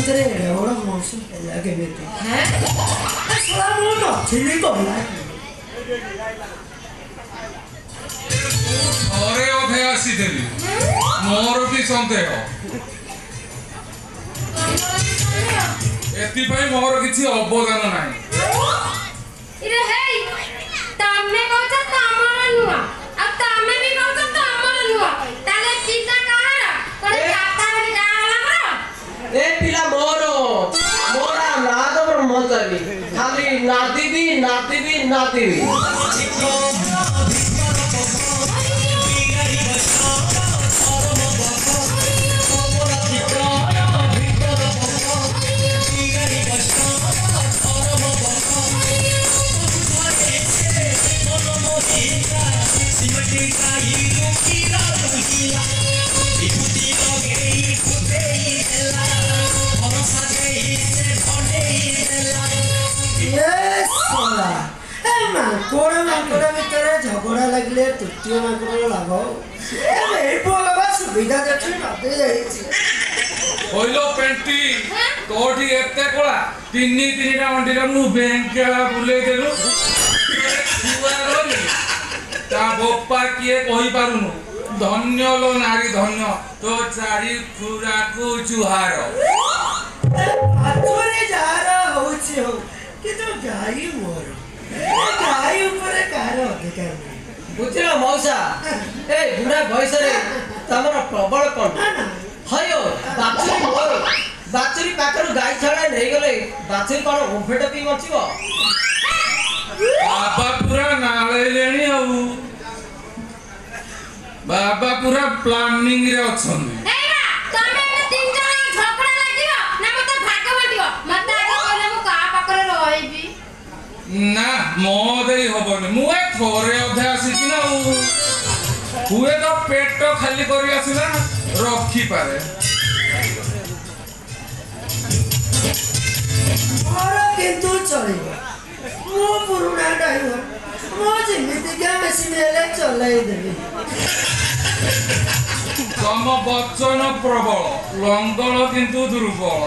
भितर एड़ा मौसम है केमिति हैं सला मो नथिली कहला अरे अधे आसीदेली मोर भी संदेह एथिपाई मोर किछि अवदान नाही इरे हेई तमे कहत तमर नुआ आ तमे भी कहत तमर नुआ ताले पिता कहारा कोन जाता रे गाला मर ए पिला मोरा नाद ब्रह्मचारी खाली नाती भी माकड़ा भितर झगड़ा लगे तृतीय माकड़ लाभ सुविधा देखी नदी होइलो पेंटी कोठी एते कोला तीनटा मंडीरा मु बैंक बुले देलु छुआ गली ता बोपा किए कहि पारुनु धन्य लो नारी धन्य तो चारी पूरा को जुहार आथरे जार होछि हो कि तो गाई मोर गाई ऊपर कार अधिकार बुझिलो मौसा ए बुढ़ा बयस रे तमर प्रबल कोन हयो बाचुरी पाखर गाई छड़ा नै गले बाचुरी कोन ओफेट पी मचिबो बाबा पूरा नाले लेनी आउ बाबा पूरा प्लानिंग रे अछन ए बा तमे तीन जण झगड़ा लागियो ना मते भाग बाटियो मते आगे कहले मु का पाखरे रहइबी ना मो देई होबनी मु ए थोरे अधे आसी ना हुए तो पेट खाली करी आसिला रखी पारे और किंतु चलिबो मो पुरुना ड्राइवर मो जेमिति के मशीन ले चलाई देबी तम बच्चन प्रबल लंगल किंतु दुर्बल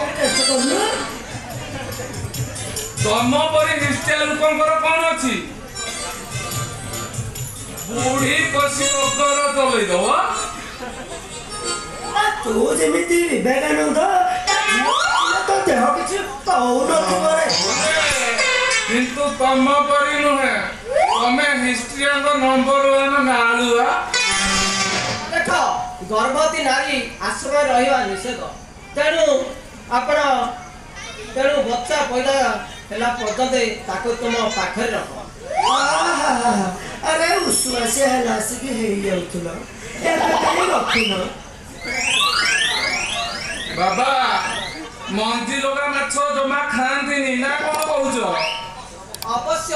तम परी निष्ठा लोकंकर कौन अछि बुढ़ी कसी ओकर चलै दव तू जेमिति विवेकानंद तो देह किछि तौ नथिबो रे किंतु तम परी नुहे तमे हिस्ट्री नंबर 1 नालुआ देखो गर्भवती नारी आश्रम रहिबा निषेध तेणु आपण बच्चा पैदा हेला पर्यंत ताको तुम पाखरे रख अरे उस्वासे हलासी की हे जाउथलो एबे कहीं रखिनो बाबा मंजी लोगा माछ जमा खांतिनी ना कोन कहउछो अवश्य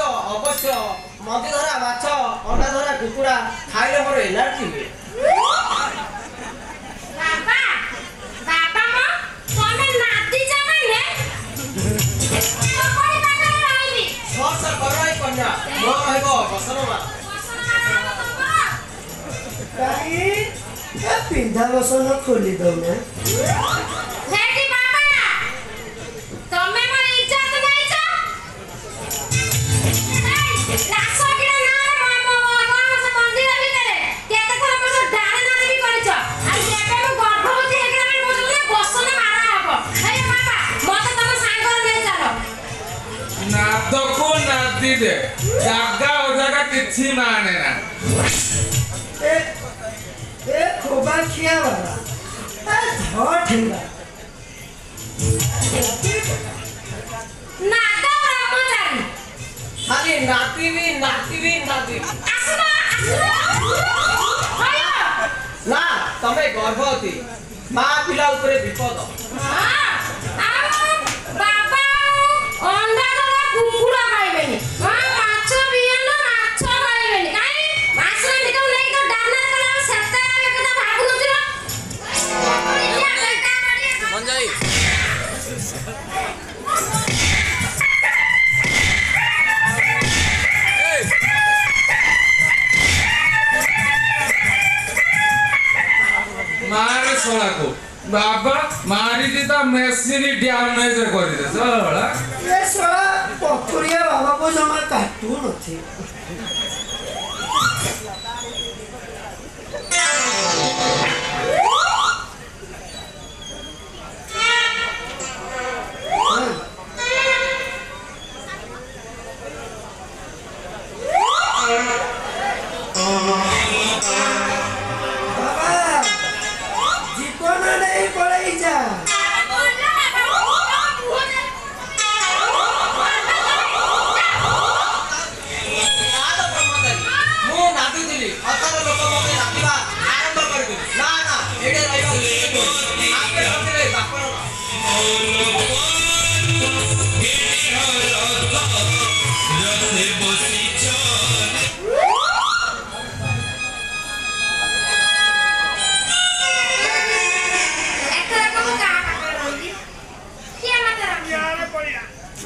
मदी धरा माछ अंडा धरा कुकुड़ा खाइले मोर एनर्जी हुए बाबा मो तमे नाती जमाने तो कोई पाखरे रहइबी सर करई कन्या मोर रहबो बसनमा काई ए पिंधा बसन खोली दो ना हेटी बाबा तमे मो इज्जत नहीं छ रासो किरा ना मो कोन से मंदिर भितरे केते थर मो डारे नारे भी करछ आ जेबे मो गर्भवती हेकरा मो जने बसन मारा हबो हे बाबा मते तम सांगर नै चालो नादको नादी दे जागा ओ जागा किछि माने ना ए खोबा खिया वाला ए ठेंगा नादा ब्रह्मचारी खाली नाती आसना हायो ना तमे गर्भवती मां पिला ऊपर विपद बाबा अंडा धरा कुकुड़ा खाइबेनी माछ बियाना माछ खाइबेनी काई माछ निकल नै तो डाना कला सेता एकदा भागु नथिलो मंजाई मारे सोला को बाबा मारी ता मेसिन डैमेज कर दे सला ये सला पथुरिया बाबा को जमा काटू नथी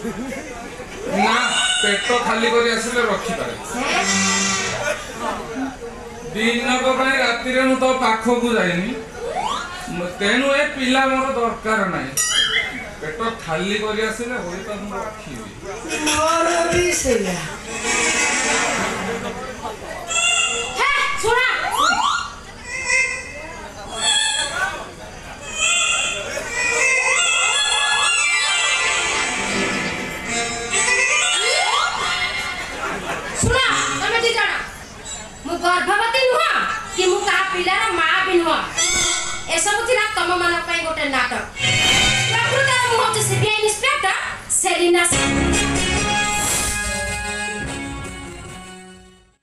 ना पेट खाली कर आसिले रखी पारे दिन को भाई राति रे मु तो पाखो को जाइनी तेनु ए पिला मोर दरकार नाही पेट खाली कर आसिले होई तो मु रखीबी मोर भी सेया हे सुना गर्भवती नुह कि मु का पिलार मां भी नुह ए सब थिला तम मन पई गोटे नाटक प्रकृतर मु होते सीबीआई इंस्पेक्टर सेलिना